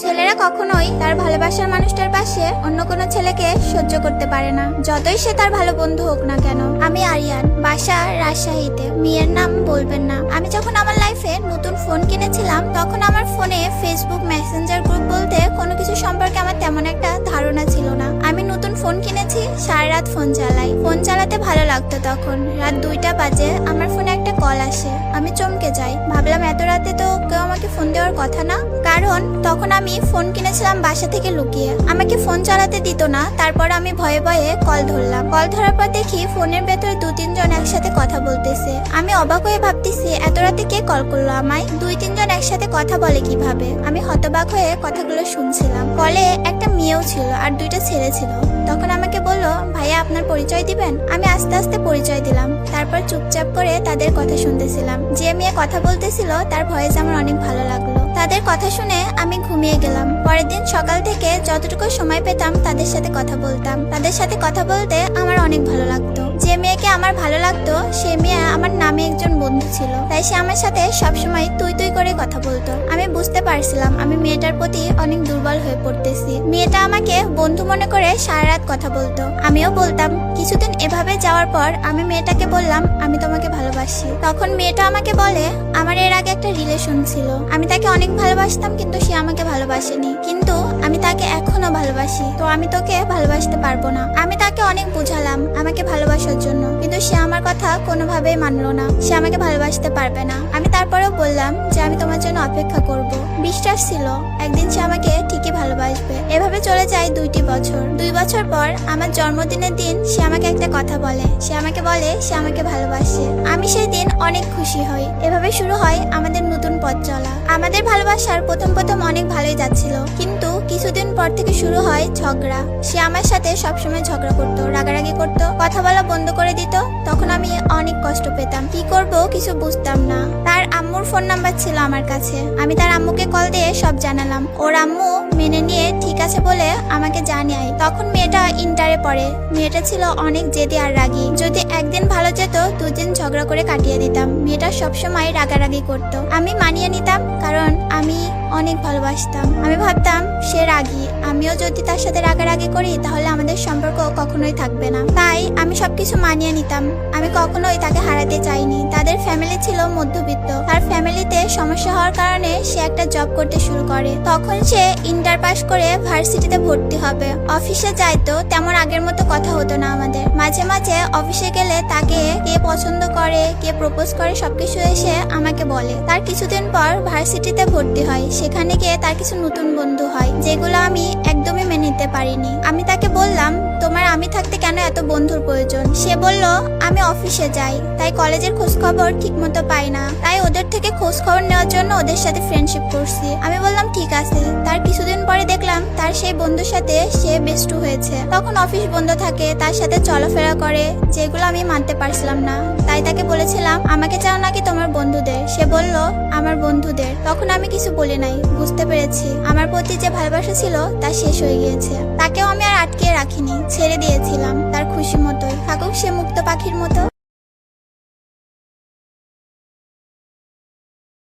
ছেলেরা কখনোই তার ভালোবাসার মানুষটার পাশে অন্য কোনো ছেলেকে সহ্য করতে পারে না, যতই সে তার ভালো বন্ধু হোক না কেন। আমি আরিয়ান, বাসা রাজশাহীতে, মেয়ের নাম বলবেন না। আমি যখন আমার লাইফে নতুন ফোন কিনেছিলাম তখন আমার ফোনে ফেসবুক মেসেঞ্জার গ্রুপ বলতে কোনো কিছু সম্পর্কে আমার তেমন একটা ধারণা ছিল না। আমি নতুন ফোন কিনেছি, সারা রাত ফোন চালাই। ফোন চালাতে ভালো লাগতো। তখন রাত 2টা বাজে, আমার ফোনে একটা কল আসে। আমি চমকে যাই, ভাবলাম এত রাতে তো কেউ আমাকে ফোন দেওয়ার কথা না, কারণ তখন আমি ফোন কিনেছিলাম বাসা থেকে লুকিয়ে। আমাকে ফোন চালাতে দিত না। তারপর আমি ভয়ে ভয়ে কল ধরলাম। কল ধরার পর দেখি ফোনের ভেতরে 2-3 জন একসাথে কথা বলতেছে। আমি অবাক হয়ে ভাবতেছি এত রাতে কে কল করলো আমায়, 2-3 জন একসাথে কথা বলে কিভাবে। আমি হতবাক হয়ে কথাগুলো শুনছিলাম। কলে একটা মেয়েও ছিল আর 2টা ছেলে ছিল। তখন আমাকে বললো, ভাইয়া আপনার পরিচয় দিবেন? আমি আস্তে আস্তে পরিচয় দিলাম। তারপর চুপচাপ করে তাদের কথা শুনতেছিলাম। যে মেয়ে কথা বলতেছিল তার ভয়েস আমার অনেক ভালো লাগলো। তাদের কথা শুনে আমি ঘুমিয়ে গেলাম। পরের দিন সকাল থেকে যতটুকু সময় পেতাম তাদের সাথে কথা বলতাম। তাদের সাথে কথা বলতে আমার অনেক ভালো লাগতো। যে মেয়েকে আমার ভালো লাগতো সে মেয়ে আমার নামে একজন বন্ধু ছিল, তাই সে আমার সাথে সবসময় তুই তুই করে কথা বলতো। আমি বুঝতে পারছিলাম আমি মেয়েটার প্রতি অনেক দুর্বল হয়ে পড়তেছি। মেয়েটা আমাকে বন্ধু মনে করে সারা রাত কথা বলতো, আমিও বলতাম। কিছুদিন এভাবে যাওয়ার পর আমি মেয়েটাকে বললাম, আমি তোমাকে ভালোবাসি। তখন মেয়েটা আমাকে বলে, আমার এর আগে একটা রিলেশন ছিল, আমি তাকে অনেক ভালোবাসতাম কিন্তু সে আমাকে ভালোবাসেনি, কিন্তু আমি তাকে এখনো ভালোবাসি, তো আমি তোকে ভালোবাসতে পারবো না। আমি তাকে অনেক বুঝালাম আমাকে ভালোবাসার জন্য, কিন্তু সে আমার কথা কোনোভাবেই মানলো না। সে আমাকে ভালোবাসতে পারবে না। আমি তারপরেও বললাম যে আমি তোমার জন্য অপেক্ষা করব। বিশ্বাস ছিল একদিন সে আমাকে ঠিকই ভালোবাসবে। এভাবে চলে যায় 2টি বছর। 2 বছর পর আমার জন্মদিনের দিন সে আমাকে একটা কথা বলে। সে আমাকে বলে সে আমাকে ভালোবাসে। আমি সেই দিন অনেক খুশি হই। এভাবে শুরু হয় আমাদের নতুন পথ চলা। আমাদের ভালোবাসার প্রথম অনেক ভালোই যাচ্ছিল, কিন্তু কিছুদিন পর থেকে শুরু হয় ঝগড়া। সে আমার সাথে সবসময় ঝগড়া করতো, রাগারাগি করতো, কথা বলা বন্ধ করে দিত। তখন আমি অনেক কষ্ট পেতাম, কি করব কিছু বুঝতাম না। তার আম্মুর ফোন নাম্বার ছিল আমার কাছে। আমি তার আম্মুকে কল দিয়ে সব জানালাম। ওর আম্মু মেনে নিয়ে ঠিক আছে বলে আমাকে জানায়। তখন মেয়েটা ইন্টারে পড়ে। মেয়েটা ছিল অনেক জেদি আর রাগী। যদি একদিন ভালো যেত 2 দিন ঝগড়া করে কাটিয়ে দিতাম। মেয়েটা সবসময় রাগারাগি করতো। আমি মানিয়ে নিতাম, কারণ আমি অনেক ভালোবাসতাম। আমি ভাবতাম সে রাগী, আমিও যদি তার সাথে রাগারাগি করি তাহলে আমাদের সম্পর্ক কখনোই থাকবে না। তাই আমি সবকিছু মানিয়ে নিতাম। আমি কখনোই তাকে হারাতে চাইনি। তাদের ফ্যামিলি ছিল মধ্যবিত্ত। তার ফ্যামিলিতে সমস্যা হওয়ার কারণে সে একটা জব করতে শুরু করে। তখন সে ইন্টার পাস করে ভার্সিটিতে ভর্তি হবে। অফিসে যাইতো, তেমন আগের মতো কথা হতো না আমাদের। মাঝে মাঝে অফিসে গেলে তাকে কে পছন্দ করে, কে প্রপোজ করে সবকিছু এসে আমাকে বলে। তার কিছুদিন পর ভার্সিটিতে ভর্তি হয়। সেখানে গিয়ে তার কিছু নতুন বন্ধু হয়, যেগুলো আমি একদমই মেনে নিতে পারিনি। আমি তাকে বললাম, তোমার আমি থাকতে কেন এত বন্ধুর প্রয়োজন? সে বলল, আমি অফিসে যাই, তাই কলেজের খোঁজ খবর ঠিক মতো পাই না, তাই ওদের থেকে খোঁজ খবর নেওয়ার জন্য ওদের সাথে ফ্রেন্ডশিপ করছি। আমি বললাম ঠিক আছে। তার কিছুদিন পরে দেখলাম তার সেই বন্ধুর সাথে সে বেস্টু হয়েছে। তখন অফিস বন্ধ থাকে, তার সাথে চলাফেরা করে, যেগুলো আমি মানতে পারছিলাম না। তাই তাকে বলেছিলাম, আমাকে চাও নাকি তোমার বন্ধুদের? সে বলল, আমার বন্ধুদের। তখন আমি কিছু বলি নাই। বুঝতে পেরেছি আমার প্রতি যে ভালোবাসা ছিল তা শেষ হয়ে গিয়েছে। তাকেও আমি আর আটকে রাখিনি, ছেড়ে দিয়েছিলাম তার খুশি মতোই থাকুক, সে মুক্ত পাখির মতো।